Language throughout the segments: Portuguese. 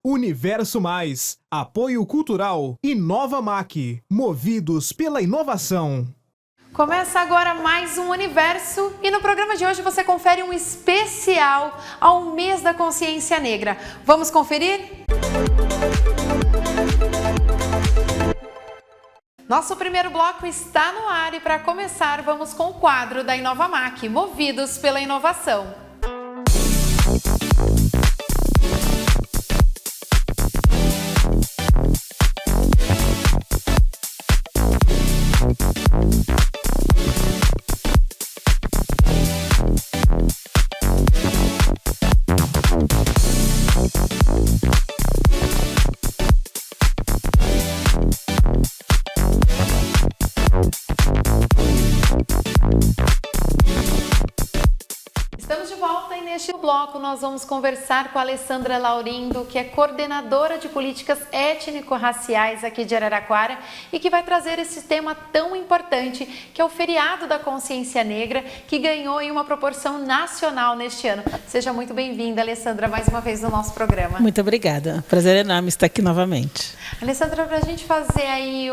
Universo Mais, Apoio Cultural, InovaMac, movidos pela inovação. Começa agora mais um Universo e no programa de hoje você confere um especial ao mês da consciência negra. Vamos conferir? Nosso primeiro bloco está no ar e para começar vamos com o quadro da InovaMac, movidos pela inovação. Neste bloco nós vamos conversar com a Alessandra Laurindo, que é coordenadora de políticas étnico-raciais aqui de Araraquara e que vai trazer esse tema tão importante que é o feriado da consciência negra, que ganhou em uma proporção nacional neste ano. Seja muito bem-vinda, Alessandra, mais uma vez no nosso programa. Muito obrigada, prazer enorme estar aqui novamente. Alessandra, para a gente fazer aí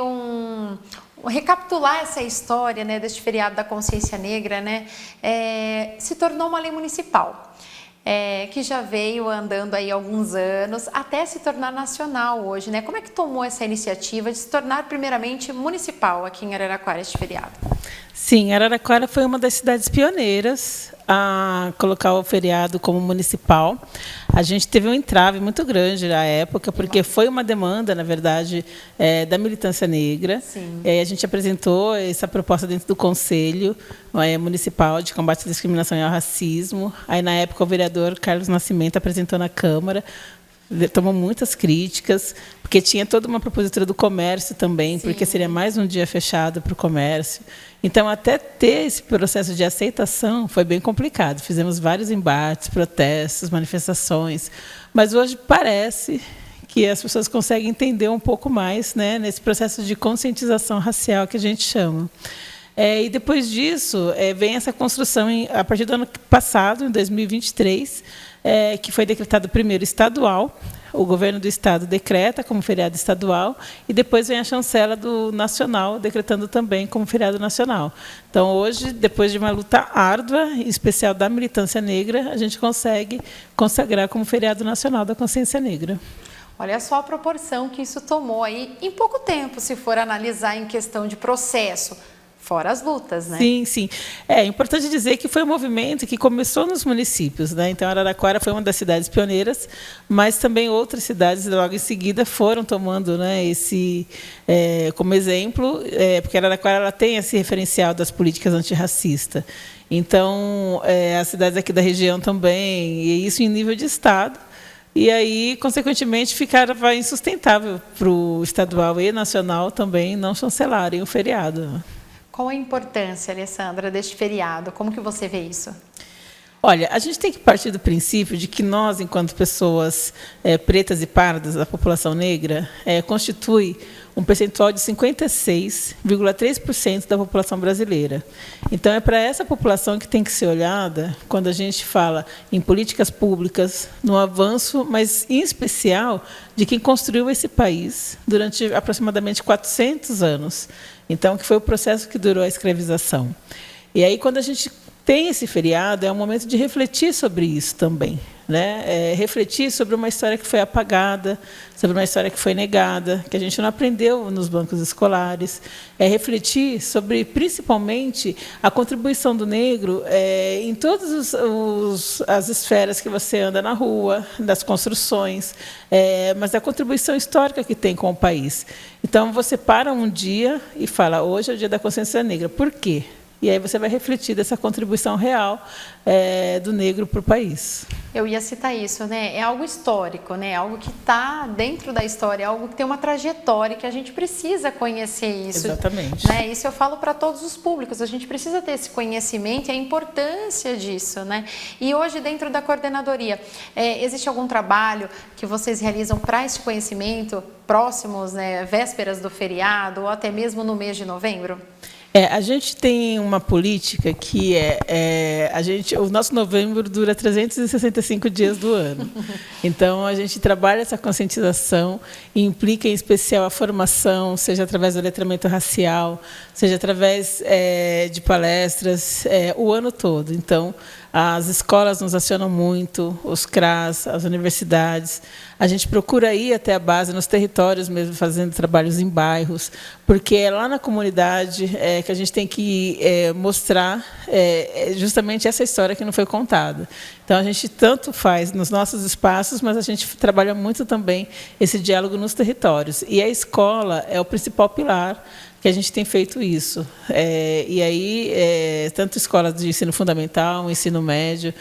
recapitular essa história, né, deste feriado da consciência negra, né, se tornou uma lei municipal. Que já veio andando aí há alguns anos, até se tornar nacional hoje, né? Como é que tomou essa iniciativa de se tornar primeiramente municipal aqui em Araraquara este feriado? Sim, Araraquara foi uma das cidades pioneiras a colocar o feriado como municipal. A gente teve um entrave muito grande na época, porque foi uma demanda, na verdade, da militância negra. Sim. E aí a gente apresentou essa proposta dentro do Conselho Municipal de Combate à Discriminação e ao Racismo. Aí, na época, o vereador Carlos Nascimento apresentou na Câmara, tomou muitas críticas, porque tinha toda uma propositura do comércio também, sim, porque seria mais um dia fechado para o comércio. Então, até ter esse processo de aceitação foi bem complicado. Fizemos vários embates, protestos, manifestações, mas hoje parece que as pessoas conseguem entender um pouco mais, né, nesse processo de conscientização racial que a gente chama. E depois disso, vem essa construção, a partir do ano passado, em 2023, que foi decretado primeiro estadual. O governo do estado decreta como feriado estadual e depois vem a chancela do nacional decretando também como feriado nacional. Então, hoje, depois de uma luta árdua, em especial da militância negra, a gente consegue consagrar como feriado nacional da consciência negra. Olha só a proporção que isso tomou aí em pouco tempo, se for analisar em questão de processo. Fora as lutas, né? Sim, sim. É importante dizer que foi um movimento que começou nos municípios, né? Então, Araraquara foi uma das cidades pioneiras, mas também outras cidades, logo em seguida, foram tomando, né, esse como exemplo, porque Araraquara ela tem esse referencial das políticas antirracistas. Então, as cidades aqui da região também, e isso em nível de estado. E aí, consequentemente, ficava insustentável para o estadual e nacional também não chancelarem o feriado. Qual a importância, Alessandra, deste feriado? Como que você vê isso? Olha, a gente tem que partir do princípio de que nós, enquanto pessoas pretas e pardas, a população negra, constitui um percentual de 56,3% da população brasileira. Então, é para essa população que tem que ser olhada quando a gente fala em políticas públicas, no avanço, mas, em especial, de quem construiu esse país durante aproximadamente 400 anos. Então, que foi o processo que durou a escravização. E aí, quando a gente tem esse feriado, é um momento de refletir sobre isso também, né? Refletir sobre uma história que foi apagada, sobre uma história que foi negada, que a gente não aprendeu nos bancos escolares. Refletir sobre, principalmente, a contribuição do negro em todas as esferas que você anda na rua, das construções, mas a contribuição histórica que tem com o país. Então, você para um dia e fala, hoje é o Dia da Consciência Negra. Por quê? E aí você vai refletir dessa contribuição real do negro para o país. Eu ia citar isso, né? É algo histórico, né? Algo que está dentro da história, algo que tem uma trajetória que a gente precisa conhecer isso. Exatamente. Né? Isso eu falo para todos os públicos, a gente precisa ter esse conhecimento e a importância disso, né? E hoje, dentro da coordenadoria, existe algum trabalho que vocês realizam para esse conhecimento próximos, né, vésperas do feriado ou até mesmo no mês de novembro? A gente tem uma política que o nosso novembro dura 365 dias do ano. Então, a gente trabalha essa conscientização e implica, em especial, a formação, seja através do letramento racial, seja através de palestras, o ano todo. Então, as escolas nos acionam muito, os CRAS, as universidades. A gente procura ir até a base, nos territórios mesmo, fazendo trabalhos em bairros, porque é lá na comunidade que a gente tem que mostrar justamente essa história que não foi contada. Então, a gente tanto faz nos nossos espaços, mas a gente trabalha muito também esse diálogo nos territórios. E a escola é o principal pilar que a gente tem feito isso. E aí, tanto escolas de ensino fundamental, ensino médio,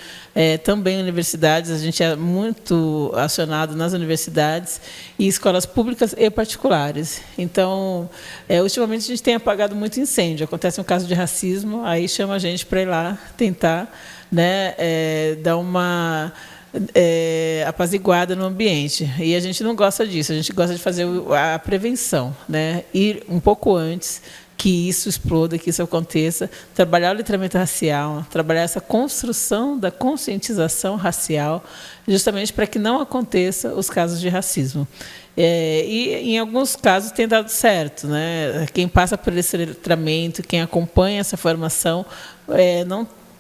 também universidades, a gente é muito acionado nas universidades, e escolas públicas e particulares. Então, ultimamente, a gente tem apagado muito incêndio. Acontece um caso de racismo, aí chama a gente para ir lá tentar, né, dar uma apaziguada no ambiente. E a gente não gosta disso, a gente gosta de fazer a prevenção, né? Ir um pouco antes que isso exploda, que isso aconteça, trabalhar o letramento racial, trabalhar essa construção da conscientização racial, justamente para que não aconteça os casos de racismo. E, em alguns casos, tem dado certo, né? Quem passa por esse letramento, quem acompanha essa formação,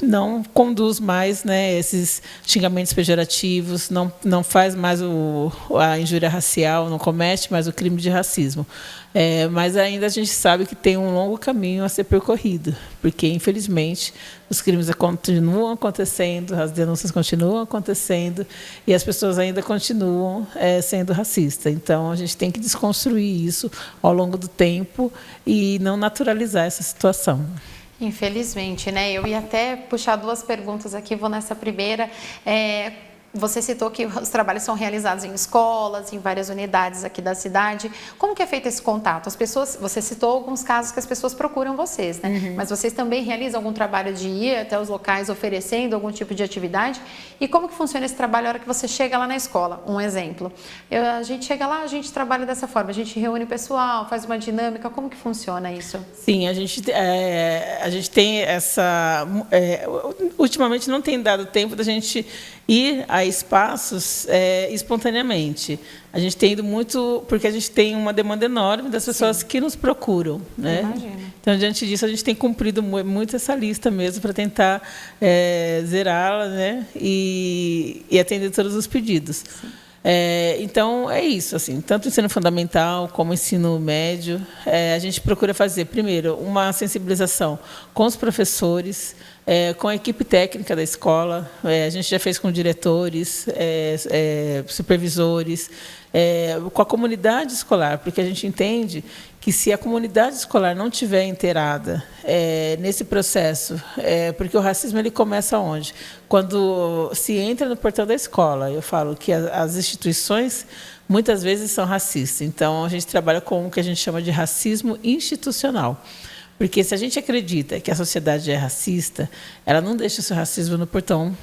não conduz mais, né, esses xingamentos pejorativos, não faz mais a injúria racial, não comete mais o crime de racismo. Mas ainda a gente sabe que tem um longo caminho a ser percorrido, porque, infelizmente, os crimes continuam acontecendo, as denúncias continuam acontecendo e as pessoas ainda continuam sendo racistas. Então, a gente tem que desconstruir isso ao longo do tempo e não naturalizar essa situação. Infelizmente, né? Eu ia até puxar duas perguntas aqui, vou nessa primeira. Você citou que os trabalhos são realizados em escolas, em várias unidades aqui da cidade. Como que é feito esse contato? As pessoas, você citou alguns casos que as pessoas procuram vocês, né? Uhum. Mas vocês também realizam algum trabalho de ir até os locais oferecendo algum tipo de atividade? E como que funciona esse trabalho na hora que você chega lá na escola? Um exemplo. A gente chega lá, a gente trabalha dessa forma, a gente reúne o pessoal, faz uma dinâmica. Como que funciona isso? Sim, a gente tem essa... ultimamente não tem dado tempo da gente ir a espaços espontaneamente. A gente tem ido muito, porque a gente tem uma demanda enorme das pessoas Sim. que nos procuram, né? Imagina. Então, diante disso, a gente tem cumprido muito essa lista mesmo para tentar zerá-la, né? E atender todos os pedidos. Então, é isso. Assim, tanto o ensino fundamental como o ensino médio, a gente procura fazer, primeiro, uma sensibilização com os professores, com a equipe técnica da escola. A gente já fez com diretores, supervisores, com a comunidade escolar, porque a gente entende que, se a comunidade escolar não estiver inteirada nesse processo, porque o racismo ele começa onde? Quando se entra no portão da escola. Eu falo que as instituições muitas vezes são racistas. Então, a gente trabalha com o que a gente chama de racismo institucional. Porque, se a gente acredita que a sociedade é racista, ela não deixa o seu racismo no portão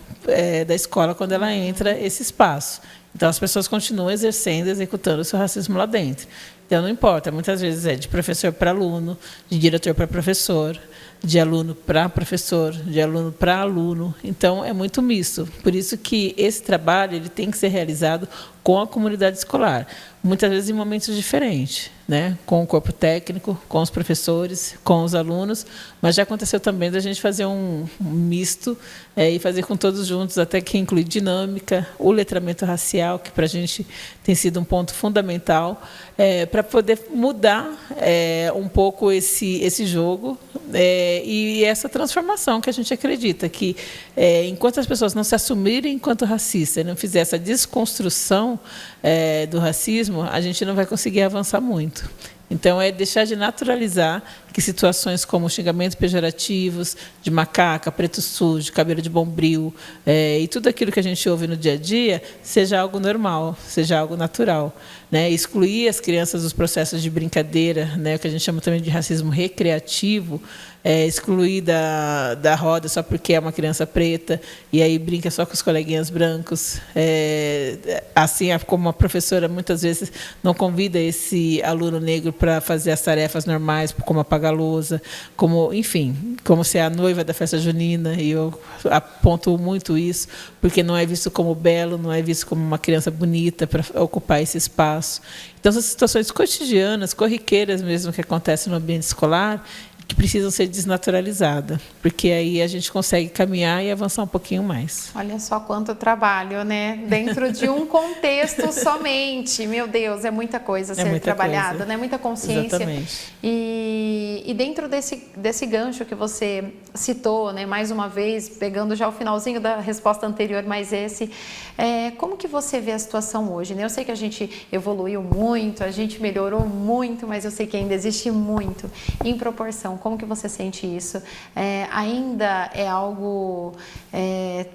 da escola quando ela entra esse espaço. Então, as pessoas continuam exercendo, executando o seu racismo lá dentro. Então, não importa, muitas vezes é de professor para aluno, de diretor para professor, de aluno para professor, de aluno para aluno. Então, é muito misto. Por isso que esse trabalho ele tem que ser realizado com a comunidade escolar, muitas vezes em momentos diferentes, né? Com o corpo técnico, com os professores, com os alunos, mas já aconteceu também da gente fazer um misto e fazer com todos juntos, até que inclui dinâmica, o letramento racial, que para a gente tem sido um ponto fundamental, para poder mudar um pouco esse jogo e essa transformação que a gente acredita que, enquanto as pessoas não se assumirem enquanto racistas, não fizerem essa desconstrução do racismo, a gente não vai conseguir avançar muito. Então, é deixar de naturalizar que situações como xingamentos pejorativos, de macaca, preto sujo, cabelo de bombril, e tudo aquilo que a gente ouve no dia a dia, seja algo normal, seja algo natural. Né? Excluir as crianças dos processos de brincadeira, né, que a gente chama também de racismo recreativo, excluir da roda só porque é uma criança preta, e aí brinca só com os coleguinhas brancos. Assim como a professora muitas vezes não convida esse aluno negro para fazer as tarefas normais, como apagar a lousa, como ser a noiva da festa junina, e eu aponto muito isso, porque não é visto como belo, não é visto como uma criança bonita para ocupar esse espaço. Então, são situações cotidianas, corriqueiras mesmo, que acontecem no ambiente escolar, que precisam ser desnaturalizadas, porque aí a gente consegue caminhar e avançar um pouquinho mais. Olha só quanto trabalho, né? Dentro de um contexto somente. Meu Deus, é muita coisa a ser trabalhada, né? Muita consciência. Exatamente. E dentro desse gancho que você citou, né? Mais uma vez, pegando já o finalzinho da resposta anterior, mas como que você vê a situação hoje, né? Eu sei que a gente evoluiu muito, a gente melhorou muito, mas eu sei que ainda existe muito em proporção. Como que você sente isso? Ainda é algo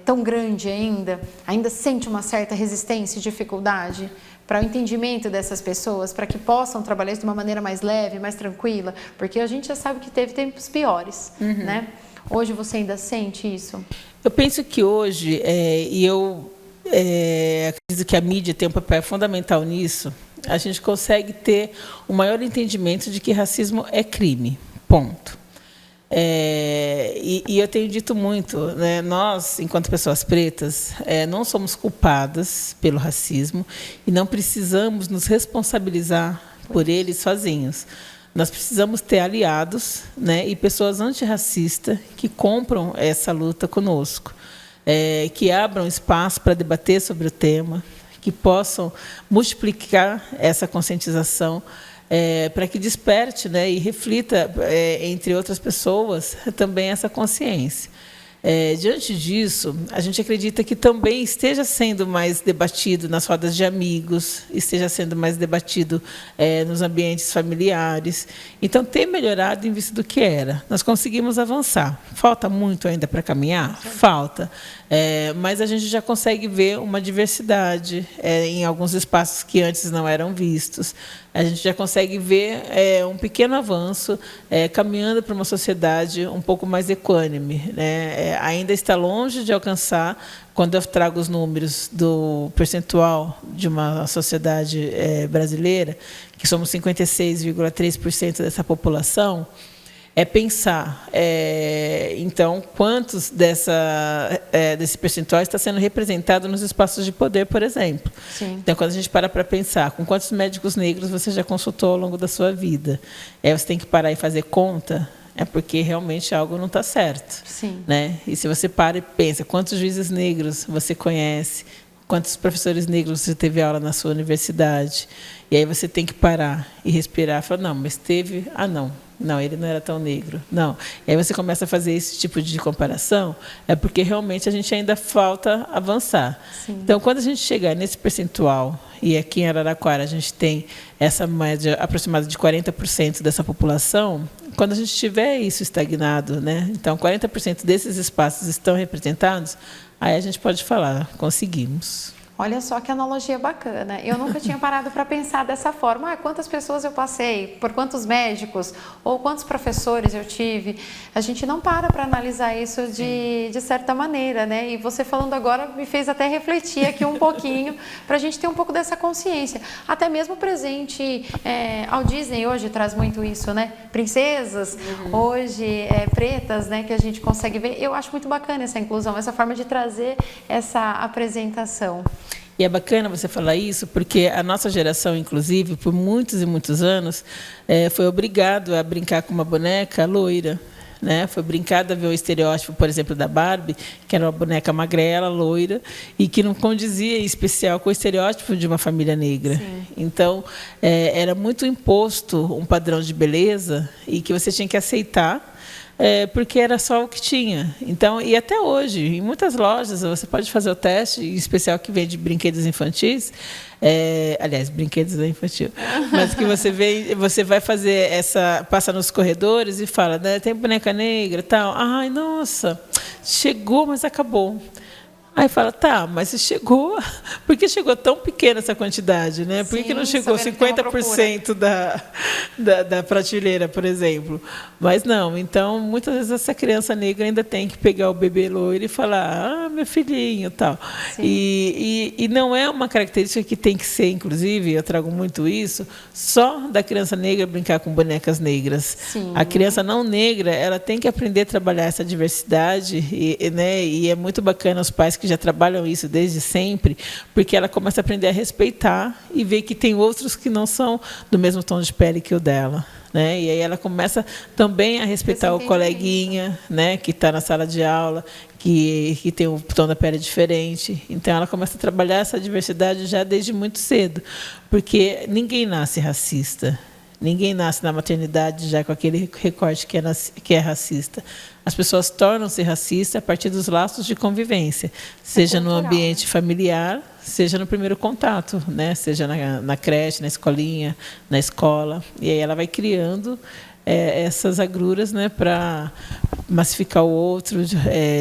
tão grande ainda? Ainda sente uma certa resistência e dificuldade para o entendimento dessas pessoas, para que possam trabalhar de uma maneira mais leve, mais tranquila? Porque a gente já sabe que teve tempos piores, né? Hoje você ainda sente isso? Eu penso que hoje, acredito que a mídia tem um papel fundamental nisso, a gente consegue ter um maior entendimento de que racismo é crime. Ponto. E eu tenho dito muito, né, nós, enquanto pessoas pretas, não somos culpadas pelo racismo e não precisamos nos responsabilizar por ele sozinhos. Nós precisamos ter aliados, né, e pessoas antirracistas que compram essa luta conosco, que abram espaço para debater sobre o tema, que possam multiplicar essa conscientização, para que desperte, né, e reflita, entre outras pessoas, também essa consciência. Diante disso, a gente acredita que também esteja sendo mais debatido nas rodas de amigos, esteja sendo mais debatido nos ambientes familiares. Então, tem melhorado em vista do que era. Nós conseguimos avançar. Falta muito ainda para caminhar? Falta. Mas a gente já consegue ver uma diversidade em alguns espaços que antes não eram vistos. A gente já consegue ver um pequeno avanço caminhando para uma sociedade um pouco mais equânime, né? Ainda está longe de alcançar, quando eu trago os números do percentual de uma sociedade brasileira, que somos 56,3% dessa população, pensar, então, quantos desse percentual está sendo representado nos espaços de poder, por exemplo. Sim. Então, quando a gente para pensar, com quantos médicos negros você já consultou ao longo da sua vida? Você tem que parar e fazer conta, porque realmente algo não está certo. Sim. Né? E se você para e pensa, quantos juízes negros você conhece? Quantos professores negros você teve aula na sua universidade? E aí você tem que parar e respirar e falar, não, mas teve... Não, ele não era tão negro. Não. E aí você começa a fazer esse tipo de comparação, porque realmente a gente ainda falta avançar. Sim. Então, quando a gente chegar nesse percentual, e aqui em Araraquara a gente tem essa média aproximada de 40% dessa população, quando a gente tiver isso estagnado, né, então 40% desses espaços estão representados, aí a gente pode falar, conseguimos. Olha só que analogia bacana. Eu nunca tinha parado para pensar dessa forma. Quantas pessoas eu passei, por quantos médicos ou quantos professores eu tive. A gente não para analisar isso de certa maneira, né? E você falando agora me fez até refletir aqui um pouquinho para a gente ter um pouco dessa consciência. Até mesmo presente ao Disney hoje traz muito isso, né? Princesas, hoje pretas, né? Que a gente consegue ver. Eu acho muito bacana essa inclusão, essa forma de trazer essa apresentação. E é bacana você falar isso, porque a nossa geração, inclusive, por muitos e muitos anos, foi obrigado a brincar com uma boneca loira. Né? Foi brincada a ver o estereótipo, por exemplo, da Barbie, que era uma boneca magrela, loira, e que não condizia, em especial, com o estereótipo de uma família negra. Sim. Então, era muito imposto um padrão de beleza e que você tinha que aceitar, porque era só o que tinha. Então, e até hoje, em muitas lojas, você pode fazer o teste, em especial que vende brinquedos infantis, aliás, brinquedos infantil, mas que você vai fazer passa nos corredores e fala, né, tem boneca negra e tal. Ai, nossa, chegou, mas acabou. Aí fala, tá, mas se chegou, por que chegou tão pequena essa quantidade, né? Por que não chegou 50% da prateleira, por exemplo? Mas não, então, muitas vezes essa criança negra ainda tem que pegar o bebê loiro e falar, meu filhinho, tal. E não é uma característica que tem que ser, inclusive, eu trago muito isso, só da criança negra brincar com bonecas negras. Sim. A criança não negra, ela tem que aprender a trabalhar essa diversidade, né? E é muito bacana os pais que já trabalham isso desde sempre, porque ela começa a aprender a respeitar e ver que tem outros que não são do mesmo tom de pele que o dela. Né? E aí ela começa também a respeitar o coleguinha, né, que está na sala de aula, que tem um tom da pele diferente. Então, ela começa a trabalhar essa diversidade já desde muito cedo, porque ninguém nasce racista. Ninguém nasce na maternidade já com aquele recorte que é racista. As pessoas tornam-se racistas a partir dos laços de convivência, seja no ambiente familiar, seja no primeiro contato, né? Seja na creche, na escolinha, na escola. E aí ela vai criando essas agruras, né, para massificar o outro,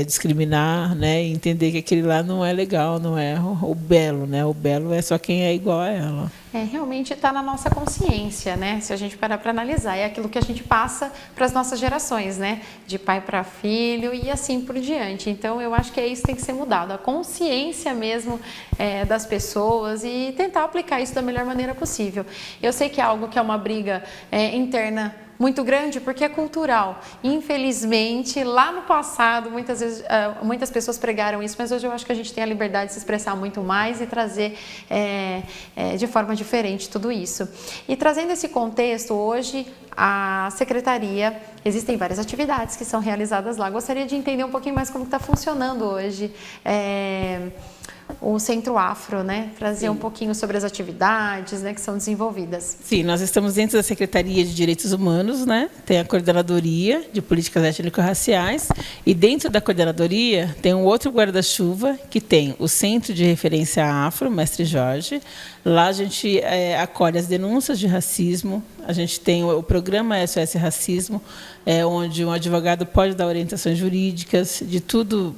discriminar, né, e entender que aquele lá não é legal, não é o belo, né? O belo é só quem é igual a ela. Realmente está na nossa consciência, né? Se a gente parar para analisar, é aquilo que a gente passa para as nossas gerações, né? De pai para filho e assim por diante. Então, eu acho que isso que tem que ser mudado, a consciência mesmo das pessoas e tentar aplicar isso da melhor maneira possível. Eu sei que é algo que é uma briga interna muito grande, porque é cultural. Infelizmente, lá no passado, muitas vezes, muitas pessoas pregaram isso, mas hoje eu acho que a gente tem a liberdade de se expressar muito mais e trazer de forma diferente tudo isso. E trazendo esse contexto, hoje a Secretaria, existem várias atividades que são realizadas lá. Gostaria de entender um pouquinho mais como está funcionando hoje o Centro Afro, né? Trazer um pouquinho sobre as atividades, né, que são desenvolvidas. Sim, nós estamos dentro da Secretaria de Direitos Humanos, né? Tem a Coordenadoria de Políticas Étnico-Raciais e dentro da coordenadoria tem um outro guarda-chuva que tem o Centro de Referência Afro, Mestre Jorge. Lá a gente acolhe as denúncias de racismo, a gente tem o programa SOS Racismo, onde um advogado pode dar orientações jurídicas de tudo,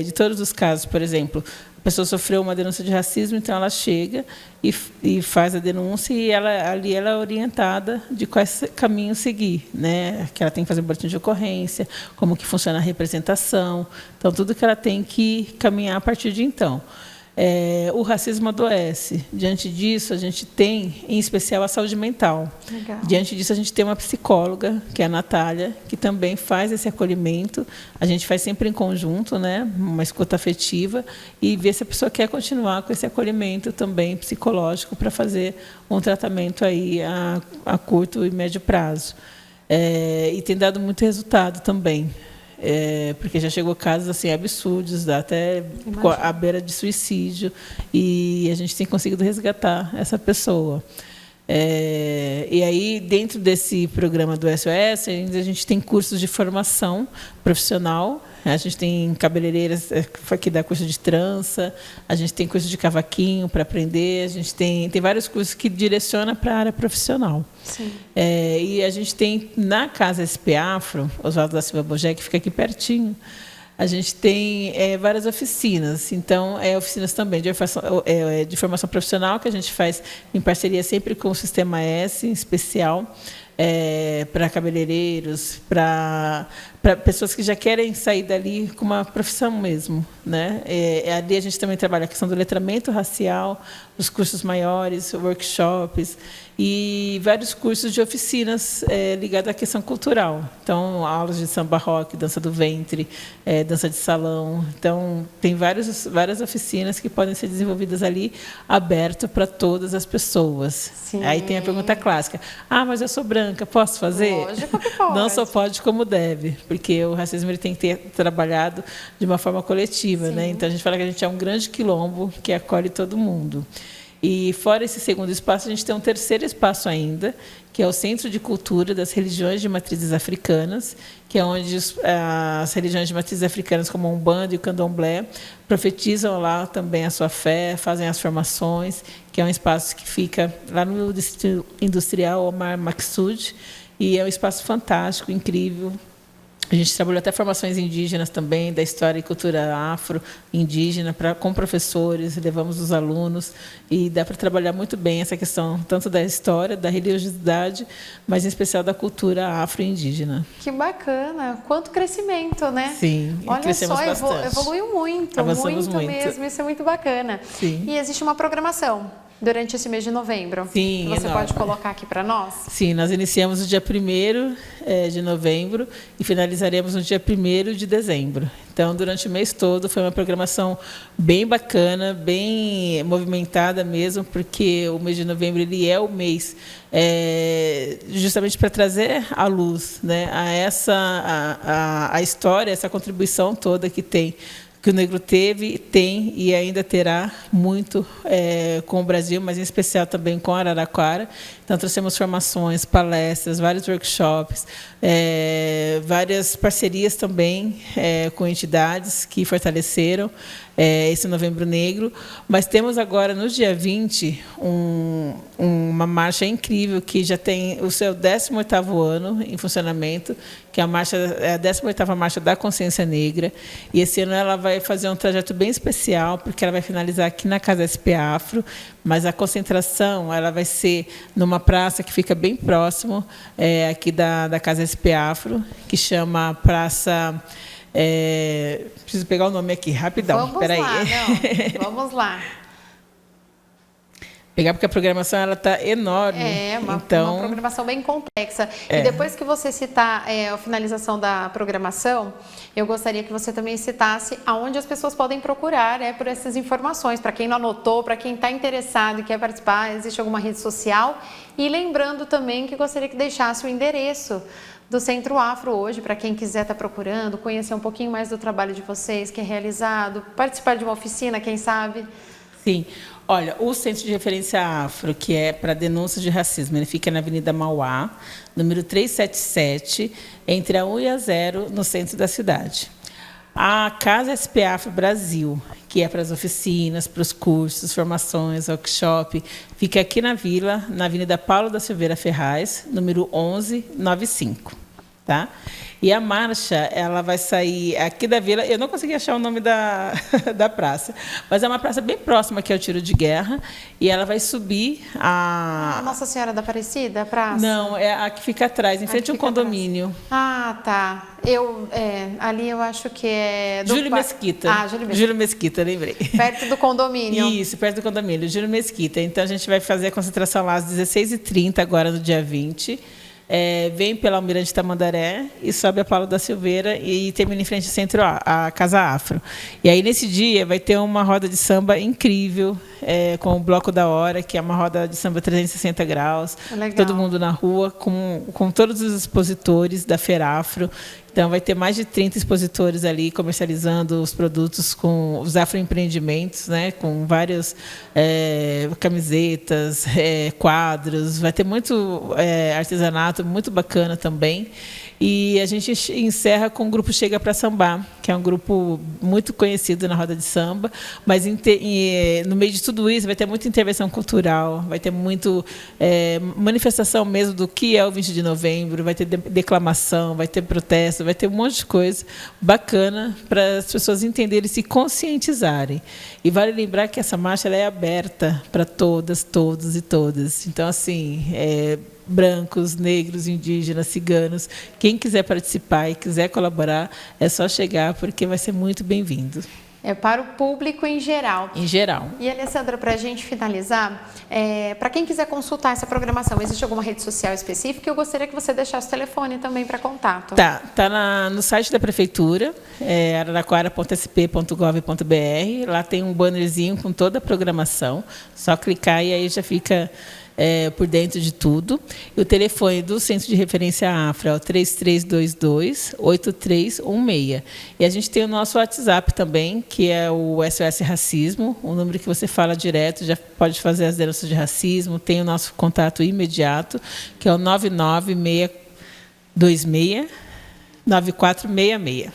de todos os casos, por exemplo. A pessoa sofreu uma denúncia de racismo, então ela chega e faz a denúncia e ali ela é orientada de quais caminhos seguir, né? Que ela tem que fazer um boletim de ocorrência, como que funciona a representação, então tudo que ela tem que caminhar a partir de então. O racismo adoece. Diante disso, a gente tem, em especial, a saúde mental. Legal. Diante disso, a gente tem uma psicóloga, que é a Natália, que também faz esse acolhimento. A gente faz sempre em conjunto, né, uma escuta afetiva, e ver se a pessoa quer continuar com esse acolhimento também psicológico para fazer um tratamento aí a curto e médio prazo. E tem dado muito resultado também. Porque já chegou casos assim absurdos, até à beira de suicídio, e a gente tem conseguido resgatar essa pessoa. E aí, dentro desse programa do SOS, a gente tem cursos de formação profissional. A gente tem cabeleireiras que dá curso de trança, a gente tem curso de cavaquinho para aprender, a gente tem vários cursos que direcionam para a área profissional. Sim. E a gente tem, na Casa SP Afro, Oswaldo da Silva Bogé, que fica aqui pertinho, a gente tem várias oficinas. Então, oficinas também de formação profissional, que a gente faz em parceria sempre com o Sistema S, em especial, para cabeleireiros, para pessoas que já querem sair dali com uma profissão mesmo, né? Ali a gente também trabalha a questão do letramento racial, os cursos maiores, workshops e vários cursos de oficinas ligados à questão cultural. Então, aulas de samba rock, dança do ventre, dança de salão. Então, tem várias oficinas que podem ser desenvolvidas ali, aberto para todas as pessoas. Sim. Aí tem a pergunta clássica: mas eu sou branca, posso fazer? Lógico que pode. Não só pode, como deve, porque o racismo ele tem que ter trabalhado de uma forma coletiva, né? Então a gente fala que a gente é um grande quilombo que acolhe todo mundo. E fora esse segundo espaço, a gente tem um terceiro espaço ainda, que é o Centro de Cultura das Religiões de Matrizes Africanas, que é onde as religiões de matrizes africanas, como a Umbanda e o Candomblé, profetizam lá também a sua fé, fazem as formações, que é um espaço que fica lá no Distrito Industrial Omar Maksud, e é um espaço fantástico, incrível, A gente trabalhou até formações indígenas também, da história e cultura afro-indígena, com professores, levamos os alunos, e dá para trabalhar muito bem essa questão, tanto da história, da religiosidade, mas em especial da cultura afro-indígena. Que bacana! Quanto crescimento, né? Sim, olha crescemos só, bastante. Evoluiu muito, Avançamos muito mesmo, isso é muito bacana. Sim. E existe uma programação durante esse mês de novembro. Sim, que você enorme. pode colocar aqui para nós? Sim, nós iniciamos no dia 1º de novembro e finalizaremos no dia 1º de dezembro. Então, durante o mês todo, foi uma programação bem bacana, bem movimentada mesmo, porque o mês de novembro ele é o mês justamente para trazer à luz, né, a história, essa contribuição toda que o negro teve, tem e ainda terá muito com o Brasil, mas em especial também com Araraquara. Então, trouxemos formações, palestras, vários workshops, várias parcerias também com entidades que fortaleceram esse Novembro Negro. Mas temos agora, no dia 20, uma marcha incrível que já tem o seu 18º ano em funcionamento, que é a 18ª Marcha da Consciência Negra. E esse ano ela vai fazer um trajeto bem especial, porque ela vai finalizar aqui na Casa SP Afro, mas a concentração ela vai ser numa praça que fica bem próximo aqui da Casa SP Afro, que chama Praça... preciso pegar o nome aqui, rapidão. Vamos lá. Pegar, porque a programação está enorme. Uma programação bem complexa. E depois que você citar a finalização da programação, eu gostaria que você também citasse aonde as pessoas podem procurar por essas informações. Para quem não anotou, para quem está interessado e quer participar, existe alguma rede social? E lembrando também que gostaria que deixasse o endereço do Centro Afro hoje, para quem quiser estar procurando, conhecer um pouquinho mais do trabalho de vocês, que é realizado, participar de uma oficina, quem sabe? Sim. Olha, o Centro de Referência Afro, que é para denúncia de racismo, ele fica na Avenida Mauá, número 377, entre a 1 e a 0, no centro da cidade. A Casa SP Afro Brasil, que é para as oficinas, para os cursos, formações, workshop, fica aqui na Vila, na Avenida Paulo da Silveira Ferraz, número 1195. Tá? E a marcha, ela vai sair aqui da Vila. Eu não consegui achar o nome da praça, mas é uma praça bem próxima aqui ao Tiro de Guerra, e ela vai subir a... Nossa Senhora da Aparecida, a praça? Não, é a que fica atrás, em frente a um condomínio. Ah, tá. Ali eu acho que é... Júlio Mesquita. Júlio Mesquita, lembrei. Perto do condomínio. Isso, perto do condomínio, Júlio Mesquita. Então, a gente vai fazer a concentração lá às 16h30, agora no dia 20. Vem pela Almirante Tamandaré e sobe a Paulo da Silveira e termina em frente ao centro, a Casa Afro. E aí, nesse dia, vai ter uma roda de samba incrível, com o Bloco da Hora, que é uma roda de samba 360 graus. Legal. Todo mundo na rua, com todos os expositores da Feira Afro. Então, vai ter mais de 30 expositores ali comercializando os produtos com os afroempreendimentos, né, com várias camisetas, quadros. Vai ter muito artesanato, muito bacana também. E a gente encerra com o grupo Chega para Sambar, que é um grupo muito conhecido na roda de samba, mas no meio de tudo isso vai ter muita intervenção cultural, vai ter muito manifestação mesmo do que é o 20 de novembro, vai ter declamação, vai ter protesto, vai ter um monte de coisa bacana para as pessoas entenderem e se conscientizarem. E vale lembrar que essa marcha ela é aberta para todas, todos e todas. Então, assim, brancos, negros, indígenas, ciganos, quem quiser participar e quiser colaborar, é só chegar, porque vai ser muito bem-vindo. É para o público em geral. Em geral. E, Alessandra, para a gente finalizar, para quem quiser consultar essa programação, existe alguma rede social específica? Eu gostaria que você deixasse o telefone também para contato. Tá no site da Prefeitura, araraquara.sp.gov.br. Lá tem um bannerzinho com toda a programação. Só clicar e aí já fica... por dentro de tudo. E o telefone do Centro de Referência Afro é o 3322-8316. E a gente tem o nosso WhatsApp também, que é o SOS Racismo, o número que você fala direto, já pode fazer as denúncias de racismo. Tem o nosso contato imediato, que é o 99626-9466.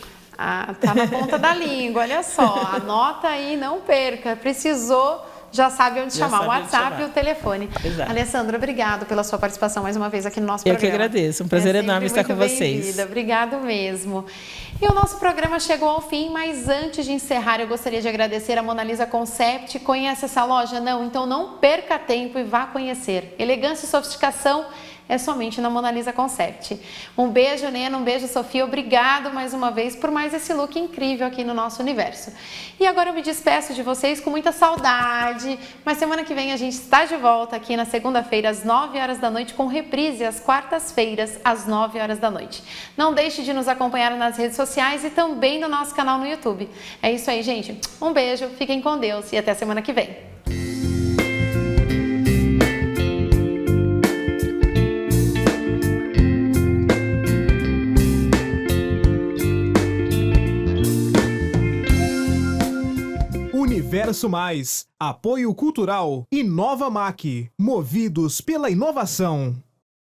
Tá na ponta da língua, olha só. Anota aí, não perca. Precisou... já sabe onde Já chamar, o sabe onde WhatsApp chamar. e o telefone. Exato. Alessandra, obrigado pela sua participação mais uma vez aqui no nosso Eu programa. que agradeço, um prazer sempre enorme estar muito com vocês. bem-vinda. Obrigado mesmo. E o nosso programa chegou ao fim, mas antes de encerrar, eu gostaria de agradecer a Mona Lisa Concept. Conhece essa loja? Não? Então não perca tempo e vá conhecer. Elegância e sofisticação é somente na Mona Lisa Concept. Um beijo, Nena, um beijo, Sofia. Obrigado mais uma vez por mais esse look incrível aqui no nosso universo. E agora eu me despeço de vocês com muita saudade, mas semana que vem a gente está de volta aqui na segunda-feira às 9 horas da noite, com reprise às quartas-feiras às 9 horas da noite. Não deixe de nos acompanhar nas redes sociais e também no nosso canal no YouTube. É isso aí, gente. Um beijo, fiquem com Deus e até semana que vem. Universo Mais, apoio cultural e Nova Mac, movidos pela inovação.